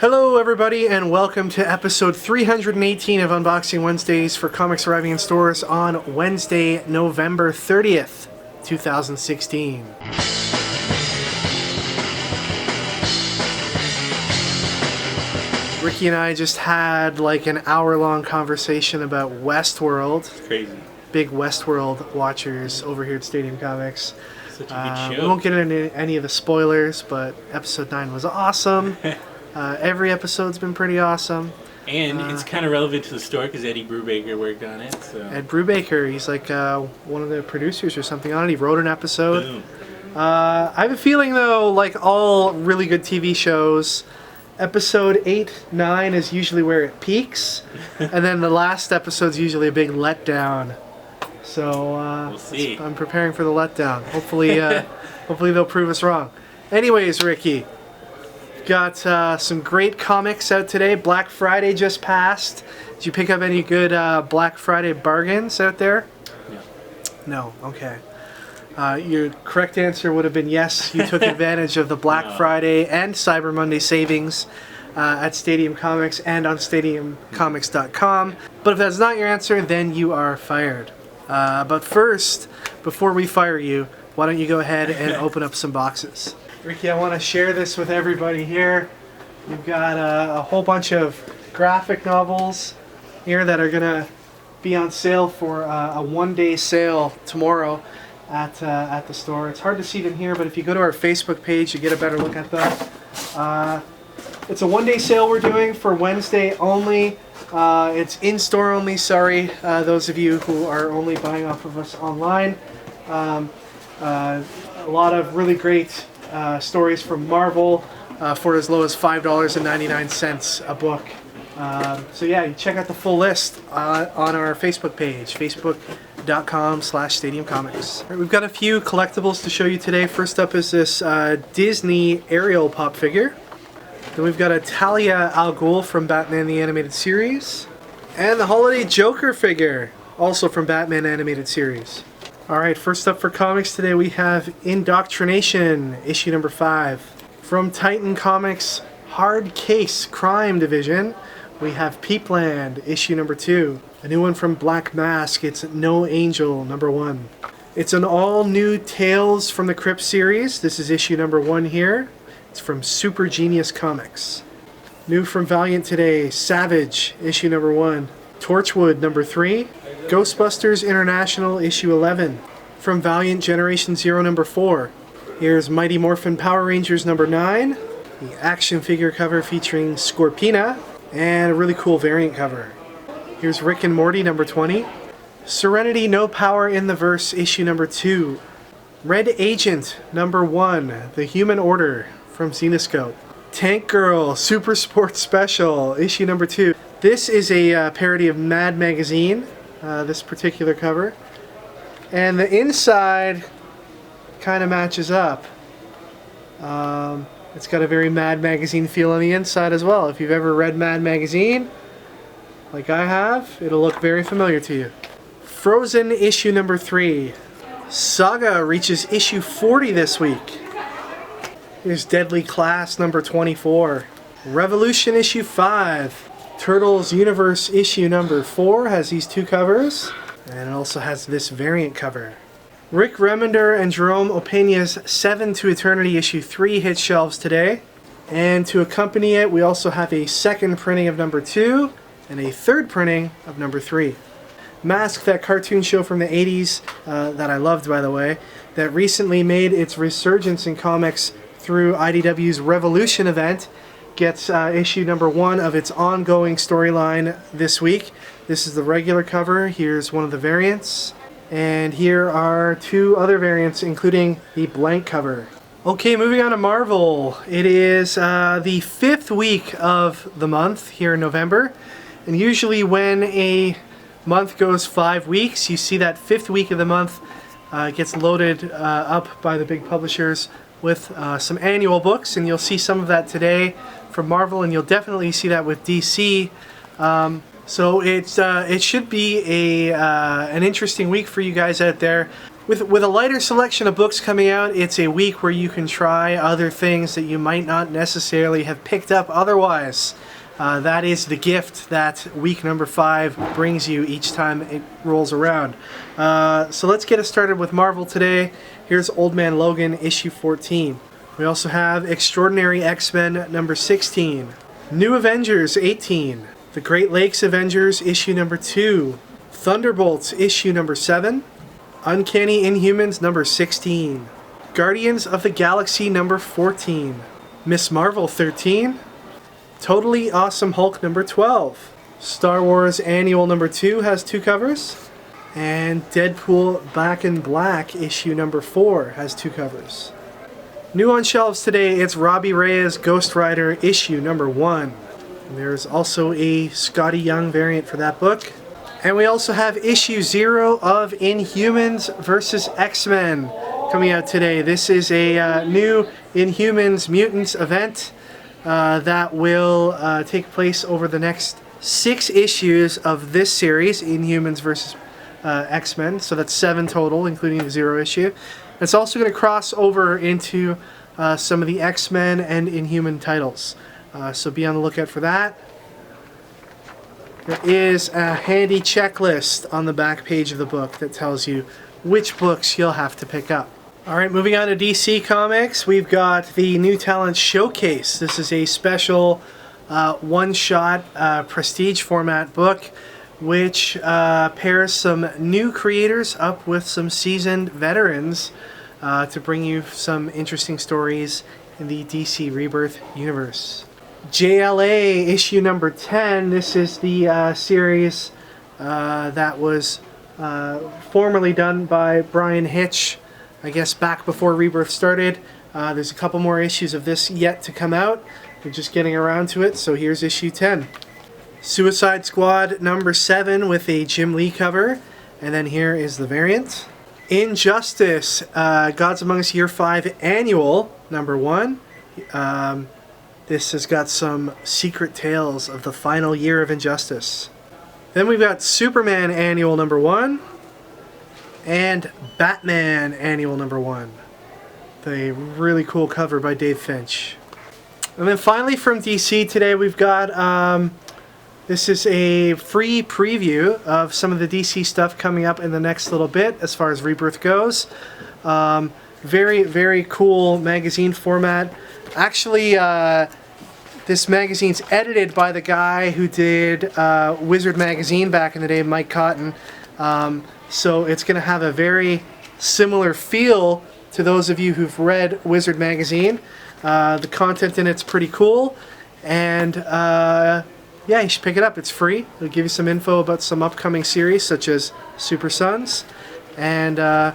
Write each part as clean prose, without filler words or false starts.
Hello everybody and welcome to episode 318 of Unboxing Wednesdays for comics arriving in stores on Wednesday, November 30th, 2016. Ricky and I just had like an hour-long conversation about Westworld. It's crazy. Big Westworld watchers over here at Stadium Comics. Such a good show. We won't get into any of the spoilers, but episode 9 was awesome. Every episode's been pretty awesome. And it's kind of relevant to the story because Eddie Brubaker worked on it. So. Ed Brubaker, he's like one of the producers or something on it. He wrote an episode. Boom. I have a feeling though, like all really good TV shows, episode 8, 9 is usually where it peaks. And then the last episode's usually a big letdown. So we'll see. I'm preparing for the letdown. Hopefully, hopefully they'll prove us wrong. Anyways, Ricky. Got some great comics out today. Black Friday just passed. Did you pick up any good Black Friday bargains out there? Yeah. No? Okay. Your correct answer would have been yes. You took advantage of the Black Friday and Cyber Monday savings at Stadium Comics and on StadiumComics.com. But if that's not your answer, then you are fired. But first, before we fire you, why don't you go ahead and open up some boxes? Ricky, I want to share this with everybody here. You've got a whole bunch of graphic novels here that are going to be on sale for a one-day sale tomorrow at the store. It's hard to see them here, but if you go to our Facebook page, you get a better look at them. It's a one-day sale we're doing for Wednesday only. It's in-store only, sorry, those of you who are only buying off of us online. A lot of really great stories from Marvel for as low as $5.99 a book. So yeah, you check out the full list on our Facebook page, facebook.com/stadiumcomics. Right, we've got a few collectibles to show you today. First up is this Disney Ariel pop figure. Then we've got a Talia al Ghul from Batman the Animated Series. And the Holiday Joker figure, also from Batman Animated Series. Alright, first up for comics today we have Indoctrination, issue number 5. From Titan Comics Hard Case Crime Division, we have PEEPLAND, issue number 2. A new one from Black Mask, it's No Angel, number 1. It's an all-new Tales from the Crypt series. This is issue number 1 here. It's from Super Genius Comics. New from Valiant today, Savage, issue number 1. Torchwood, number 3. Ghostbusters International, issue 11. From Valiant Generation Zero, number 4. Here's Mighty Morphin Power Rangers, number 9. The action figure cover featuring Scorpina. And a really cool variant cover. Here's Rick and Morty, number 20. Serenity No Power in the Verse, issue number 2. Red Agent, number 1. The Human Order, from Zenoscope. Tank Girl Super Sports Special, issue number 2. This is a parody of Mad Magazine, this particular cover. And the inside kind of matches up. It's got a very Mad Magazine feel on the inside as well. If you've ever read Mad Magazine, like I have, it'll look very familiar to you. Frozen issue number 3. Saga reaches issue 40 this week. Here's Deadly Class number 24. Revolution issue 5. Turtles Universe issue number 4 has these two covers. And it also has this variant cover. Rick Remender and Jerome Opeña's 7 to Eternity issue 3 hit shelves today. And to accompany it, we also have a second printing of number 2 and a third printing of number 3. Mask, that cartoon show from the 80s that I loved, by the way, that recently made its resurgence in comics through IDW's Revolution event, gets issue number 1 of its ongoing storyline this week. This is the regular cover. Here's one of the variants. And here are 2 other variants, including the blank cover. Okay, moving on to Marvel. It is the 5th week of the month here in November. And usually when a month goes 5 weeks, you see that 5th week of the month gets loaded up by the big publishers with some annual books, and you'll see some of that today from Marvel, and you'll definitely see that with DC. So it should be an interesting week for you guys out there. With a lighter selection of books coming out, it's a week where you can try other things that you might not necessarily have picked up otherwise. That is the gift that week number 5 brings you each time it rolls around. So let's get us started with Marvel today. Here's Old Man Logan, issue 14. We also have Extraordinary X-Men number 16. New Avengers 18. The Great Lakes Avengers issue number 2. Thunderbolts issue number 7. Uncanny Inhumans number 16. Guardians of the Galaxy number 14. Miss Marvel 13. Totally Awesome Hulk number 12. Star Wars Annual number 2 has 2 covers. And Deadpool Back in Black issue number 4 has 2 covers. New on shelves today, it's Robbie Reyes Ghost Rider issue number 1. And there's also a Scotty Young variant for that book. And we also have issue 0 of Inhumans vs. X-Men coming out today. This is a new Inhumans Mutants event that will take place over the next 6 issues of this series, Inhumans vs. X-Men. So that's 7 total, including the 0 issue. It's also going to cross over into some of the X-Men and Inhuman titles. So be on the lookout for that. There is a handy checklist on the back page of the book that tells you which books you'll have to pick up. Alright, moving on to DC Comics, we've got the New Talent Showcase. This is a special one-shot prestige format book which pairs some new creators up with some seasoned veterans to bring you some interesting stories in the DC Rebirth universe. JLA issue number 10. This is the series that was formerly done by Brian Hitch, I guess back before Rebirth started. There's a couple more issues of this yet to come out. We're just getting around to it, so here's issue 10. Suicide Squad number 7 with a Jim Lee cover, and then here is the variant. Injustice, Gods Among Us Year 5 Annual number 1. This has got some secret tales of the final year of Injustice. Then we've got Superman Annual number 1 and Batman Annual number 1. The really cool cover by Dave Finch. And then finally from DC today we've got, this is a free preview of some of the DC stuff coming up in the next little bit as far as Rebirth goes. Very, very cool magazine format. Actually, this magazine's edited by the guy who did Wizard Magazine back in the day, Mike Cotton. So it's going to have a very similar feel to those of you who've read Wizard Magazine. The content in it's pretty cool. And yeah, you should pick it up. It's free. It'll give you some info about some upcoming series such as Super Sons. And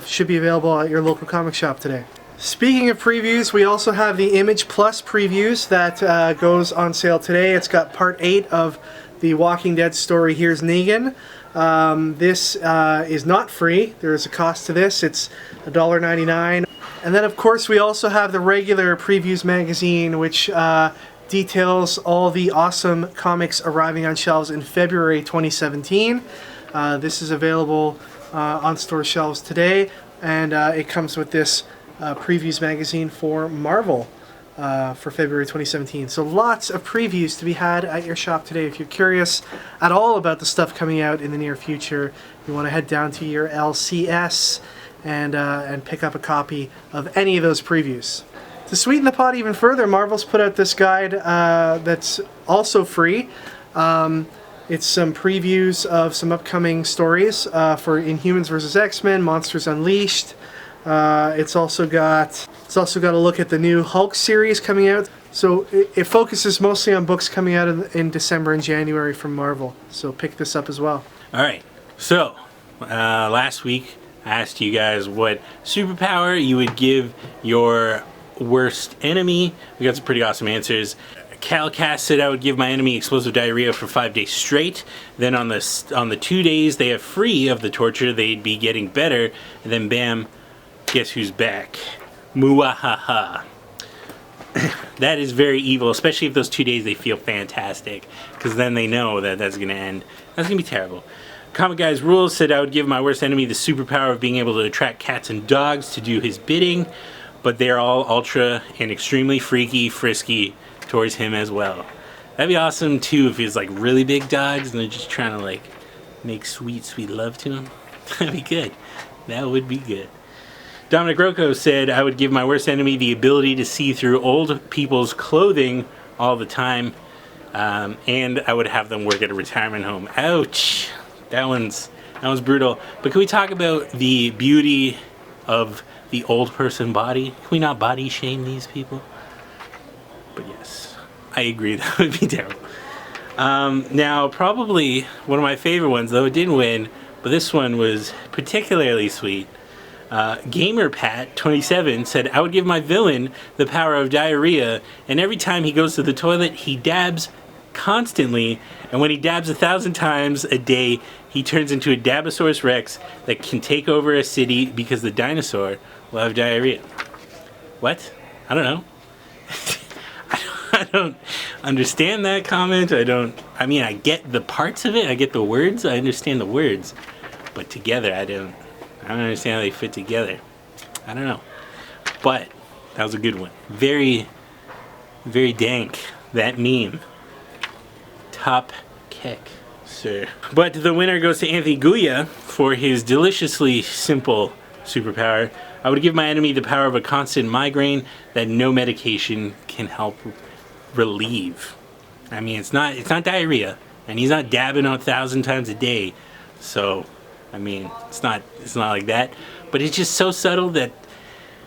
should be available at your local comic shop today. Speaking of previews, we also have the Image Plus previews that goes on sale today. It's got part 8 of the Walking Dead story, Here's Negan. This is not free. There is a cost to this. It's $1.99. And then of course we also have the regular previews magazine, which details all the awesome comics arriving on shelves in February 2017. This is available on store shelves today, and it comes with this previews magazine for Marvel for February 2017. So lots of previews to be had at your shop today. If you're curious at all about the stuff coming out in the near future, you want to head down to your LCS and pick up a copy of any of those previews. To sweeten the pot even further, Marvel's put out this guide that's also free. It's some previews of some upcoming stories for Inhumans vs. X-Men, Monsters Unleashed. It's also got a look at the new Hulk series coming out. So it focuses mostly on books coming out in December and January from Marvel. So pick this up as well. All right. So last week I asked you guys what superpower you would give your worst enemy. We got some pretty awesome answers. Calcast said I would give my enemy explosive diarrhea for 5 days straight. Then on the 2 days they have free of the torture, they'd be getting better. And then bam, guess who's back? Muahaha. That is very evil, especially if those 2 days they feel fantastic, because then they know that that's going to end. That's going to be terrible. Comic Guys Rules said I would give my worst enemy the superpower of being able to attract cats and dogs to do his bidding, but they're all ultra and extremely freaky, frisky towards him as well. That'd be awesome too if he's like really big dogs and they're just trying to like make sweet, sweet love to him. That'd be good. That would be good. Dominic Rocco said I would give my worst enemy the ability to see through old people's clothing all the time, and I would have them work at a retirement home. Ouch. That one's brutal. But can we talk about the beauty of the old person body? Can we not body shame these people? But yes, I agree, that would be terrible. Now, probably one of my favorite ones, though it didn't win, but this one was particularly sweet. GamerPat27 said, I would give my villain the power of diarrhea, and every time he goes to the toilet, he dabs constantly, and when he dabs 1,000 times a day, he turns into a Dabosaurus Rex that can take over a city because the dinosaur will have diarrhea. What? I don't know. I don't understand that comment. I mean, I get the parts of it. I get the words. I understand the words. But together, I don't understand how they fit together. I don't know. But that was a good one. Very, very dank. That meme. Top kick, sir. But the winner goes to Anthony Guia for his deliciously simple superpower. I would give my enemy the power of a constant migraine that no medication can help relieve. I mean, it's not diarrhea, and he's not dabbing 1,000 times a day. So, I mean, it's not like that. But it's just so subtle that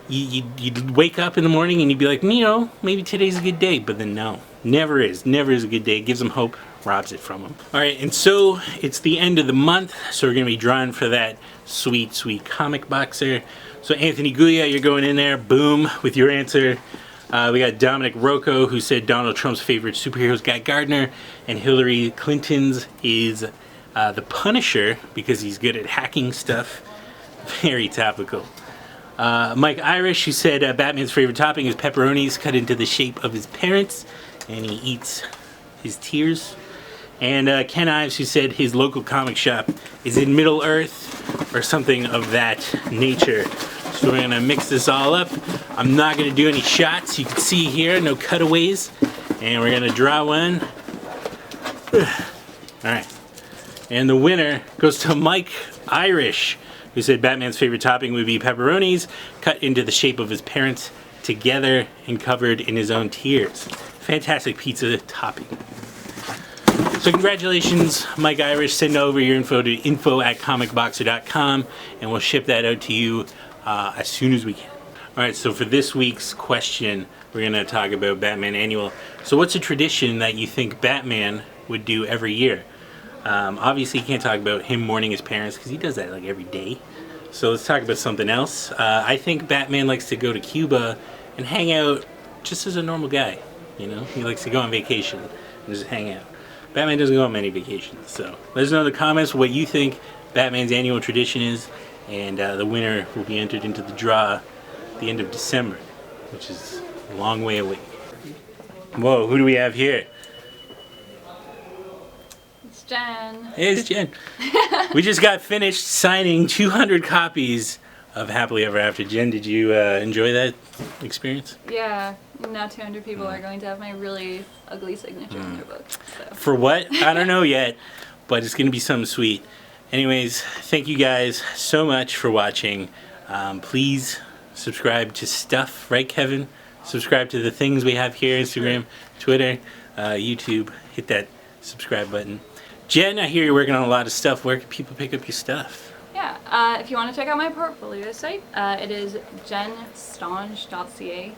you'd wake up in the morning and you'd be like, you know, maybe today's a good day. But then no, never is a good day. It gives him hope, robs it from him. All right, and so it's the end of the month, so we're gonna be drawing for that sweet, sweet comic boxer. So Anthony Guia, you're going in there, boom, with your answer. We got Dominic Rocco, who said Donald Trump's favorite superhero is Guy Gardner, and Hillary Clinton's is the Punisher, because he's good at hacking stuff. Very topical. Mike Irish, who said Batman's favorite topping is pepperonis cut into the shape of his parents, and he eats his tears. And Ken Ives, who said his local comic shop is in Middle Earth, or something of that nature. So we're gonna mix this all up. I'm not gonna do any shots. You can see here, no cutaways. And we're gonna draw one. All right. And the winner goes to Mike Irish, who said Batman's favorite topping would be pepperonis cut into the shape of his parents together and covered in his own tears. Fantastic pizza topping. So congratulations, Mike Irish. Send over your info to info@comicboxer.com and we'll ship that out to you as soon as we can. All right, so for this week's question, we're gonna talk about Batman Annual. So what's a tradition that you think Batman would do every year? Obviously you can't talk about him mourning his parents because he does that like every day. So let's talk about something else. I think Batman likes to go to Cuba and hang out just as a normal guy. You know, he likes to go on vacation and just hang out. Batman doesn't go on many vacations, so let us know in the comments what you think Batman's annual tradition is, and the winner will be entered into the draw at the end of December, which is a long way away. Whoa, who do we have here? It's Jen. Hey, it's Jen. We just got finished signing 200 copies of Happily Ever After. Jen, did you enjoy that experience? Yeah, now 200 people are going to have my really ugly signature in their book. So. For what? I don't know yet, but it's going to be something sweet. Anyways, thank you guys so much for watching. Please subscribe to stuff, right, Kevin? Subscribe to the things we have here, Instagram, Twitter, YouTube. Hit that subscribe button. Jen, I hear you're working on a lot of stuff. Where can people pick up your stuff? Yeah, if you want to check out my portfolio site, it is jenstange.ca.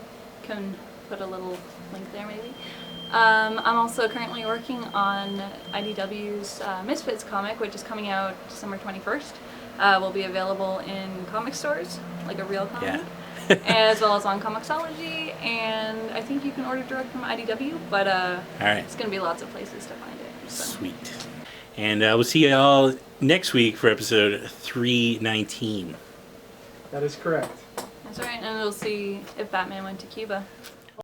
Can put a little link there maybe. I'm also currently working on IDW's Misfits comic, which is coming out December 21st. Will be available in comic stores, like a real comic, as well as on Comixology, and I think you can order direct from IDW, but it's going to be lots of places to find it. So. Sweet. And we'll see you all next week for episode 319. That is correct. That's right, and we'll see if Batman went to Cuba.